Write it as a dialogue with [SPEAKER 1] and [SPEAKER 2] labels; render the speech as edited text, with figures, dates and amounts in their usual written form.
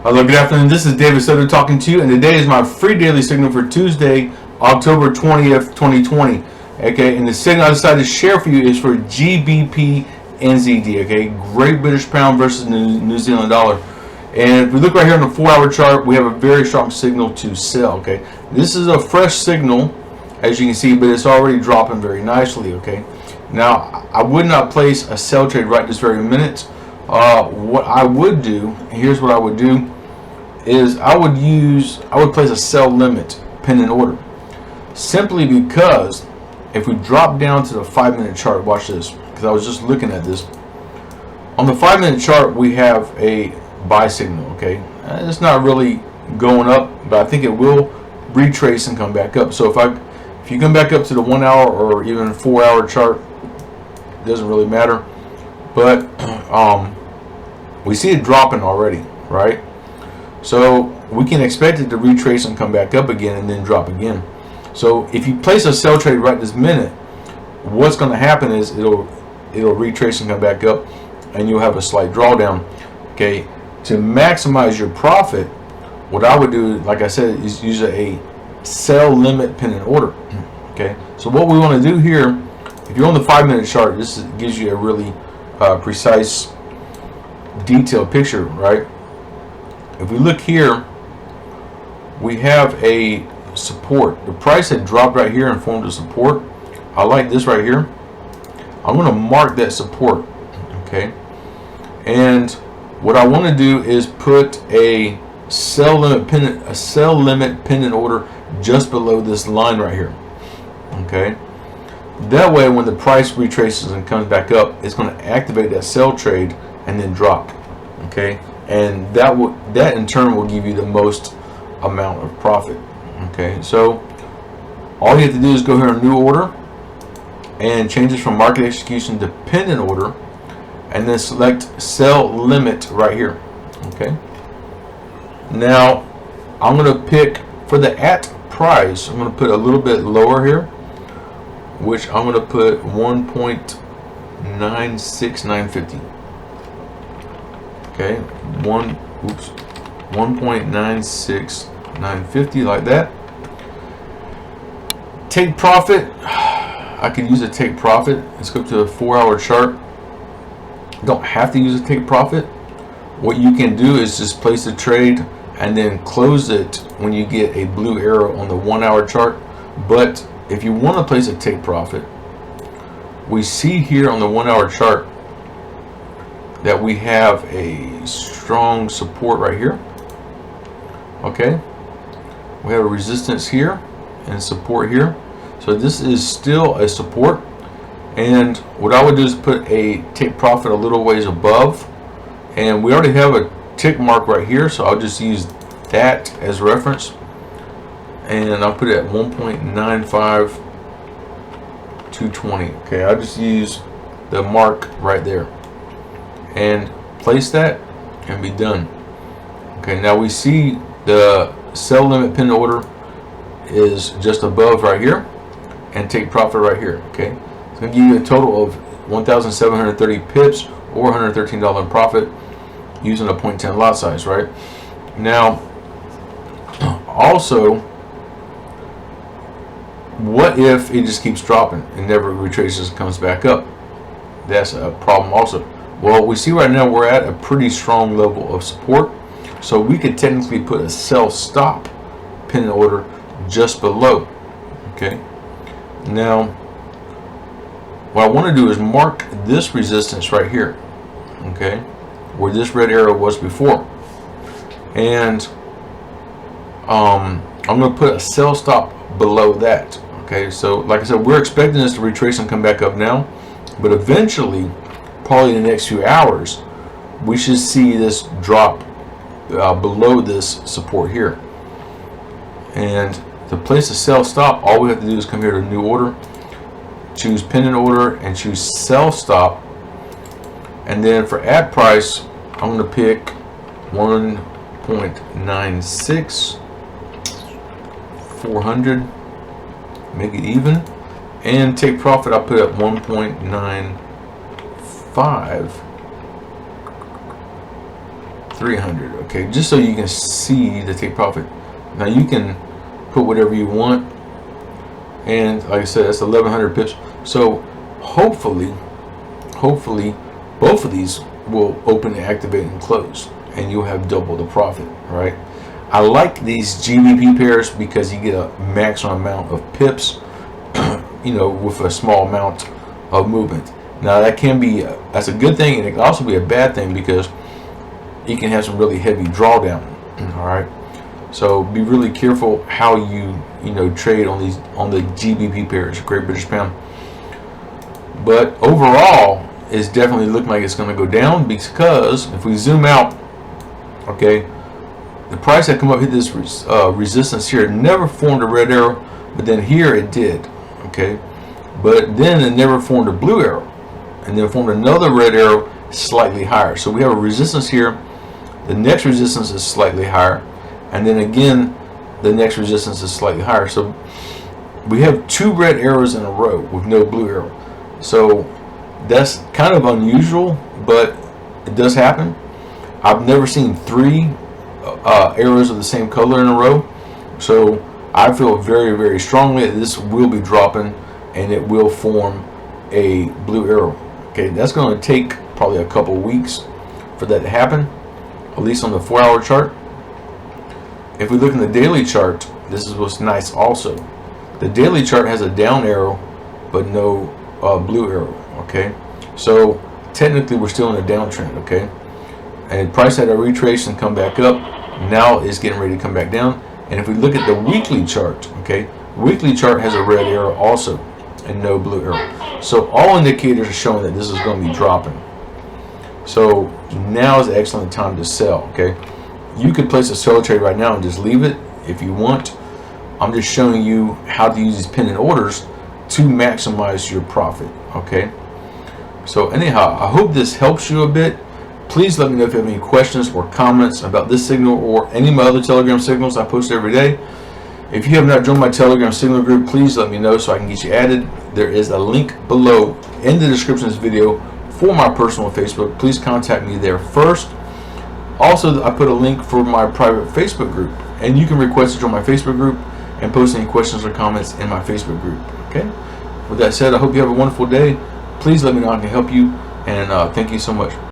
[SPEAKER 1] Hello, good afternoon. This is David Soto talking to you, and today is my free daily signal for Tuesday, October 20th, 2020. Okay, and the signal I decided to share for you is for GBPNZD. Okay, Great British Pound versus New Zealand dollar. And if we look right here on the 4-hour chart, we have a very strong signal to sell. Okay, this is a fresh signal, as you can see, but it's already dropping very nicely. Okay, now I would not place a sell trade right this very minute. What I would do, here's what I would do, is I would place a sell limit pending order, simply because if we drop down to the 5-minute chart, watch this, because I was just looking at this. On the 5-minute chart, we have a buy signal. Okay, it's not really going up, but I think it will retrace and come back up. So if you come back up to the 1-hour or even 4-hour chart, it doesn't really matter. But we see it dropping already, right? So we can expect it to retrace and come back up again and then drop again. So if you place a sell trade right this minute, what's going to happen is it'll retrace and come back up, and you'll have a slight drawdown. Okay, to maximize your profit, what I would do, like I said, is use a sell limit pending order. Okay, so what we want to do here, if you're on the 5-minute chart, this gives you a really precise, detailed picture, right? If we look here, we have a support. The price had dropped right here and formed a support. I like this right here. I'm going to mark that support. Okay, and what I want to do is put a sell limit pending order just below this line right here. Okay, that way when the price retraces and comes back up, it's going to activate that sell trade and then drop. Okay, and that in turn will give you the most amount of profit. Okay, so all you have to do is go here on new order and change this from market execution to pending order, and then select sell limit right here. Okay, now I'm going to pick for the at price, I'm going to put a little bit lower here, which I'm going to put 1.96950. Okay, 1.96950, like that. Take profit, I could use a take profit. Let's go to a 4-hour chart. Don't have to use a take profit. What you can do is just place a trade and then close it when you get a blue arrow on the 1-hour chart. But if you want to place a take profit, we see here on the 1-hour chart that we have a strong support right here. Okay, we have a resistance here and support here, so this is still a support. And what I would do is put a take profit a little ways above, and we already have a tick mark right here, so I'll just use that as reference, and I'll put it at 1.95220. Okay, I'll just use the mark right there and place that and be done. Okay, now we see the sell limit pending order is just above right here, and take profit right here. Okay, it's going to give you a total of 1,730 pips or $113 in profit using a 0.10 lot size. Right now, also, what if it just keeps dropping and never retraces and comes back up? That's a problem also. Well, we see right now we're at a pretty strong level of support, so we could technically put a sell stop pending order just below. Okay, now what I want to do is mark this resistance right here, okay, where this red arrow was before, and I'm going to put a sell stop below that. Okay, so like I said, we're expecting this to retrace and come back up now, but eventually, probably in the next few hours, we should see this drop below this support here. And to place a sell stop, all we have to do is come here to new order, choose pending order, and choose sell stop. And then for at price, I'm going to pick 1.96 400, make it even, and take profit. I'll put at 1.95 300. Okay, just so you can see the take profit. Now you can put whatever you want, and like I said, that's 1100 pips. So hopefully both of these will open, activate, and close, and you'll have double the profit. Right? I like these GBP pairs because you get a maximum amount of pips, you know, with a small amount of movement. Now that can be that's a good thing, and it can also be a bad thing because you can have some really heavy drawdown. All right, so be really careful how you trade on the GBP pairs, Great British Pound. But overall, it's definitely looking like it's going to go down, because if we zoom out, okay, the price that come up hit this resistance here. It never formed a red arrow, but then here it did. Okay, but then it never formed a blue arrow, and then formed another red arrow slightly higher. So we have a resistance here. The next resistance is slightly higher, and then again the next resistance is slightly higher. So we have two red arrows in a row with no blue arrow. So that's kind of unusual, but it does happen. I've never seen three arrows of the same color in a row. So I feel very, very strongly that this will be dropping, and it will form a blue arrow. Okay, that's going to take probably a couple weeks for that to happen, at least on the 4-hour chart. If we look in the daily chart, this is what's nice also. The daily chart has a down arrow but no blue arrow. Okay, so technically we're still in a downtrend. Okay, and price had a retrace and come back up. Now it's getting ready to come back down. And if we look at the weekly chart, okay, weekly chart has a red arrow also and no blue arrow. So all indicators are showing that this is going to be dropping. So now is an excellent time to sell. Okay, you could place a sell trade right now and just leave it if you want. I'm just showing you how to use these pending orders to maximize your profit. Okay, so anyhow, I hope this helps you a bit. Please let me know if you have any questions or comments about this signal or any of my other Telegram signals I post every day. If you have not joined my Telegram signal group, please let me know so I can get you added. There is a link below in the description of this video for my personal Facebook. Please contact me there first. Also, I put a link for my private Facebook group, and you can request to join my Facebook group and post any questions or comments in my Facebook group. Okay, with that said, I hope you have a wonderful day. Please let me know how I can help you, and thank you so much.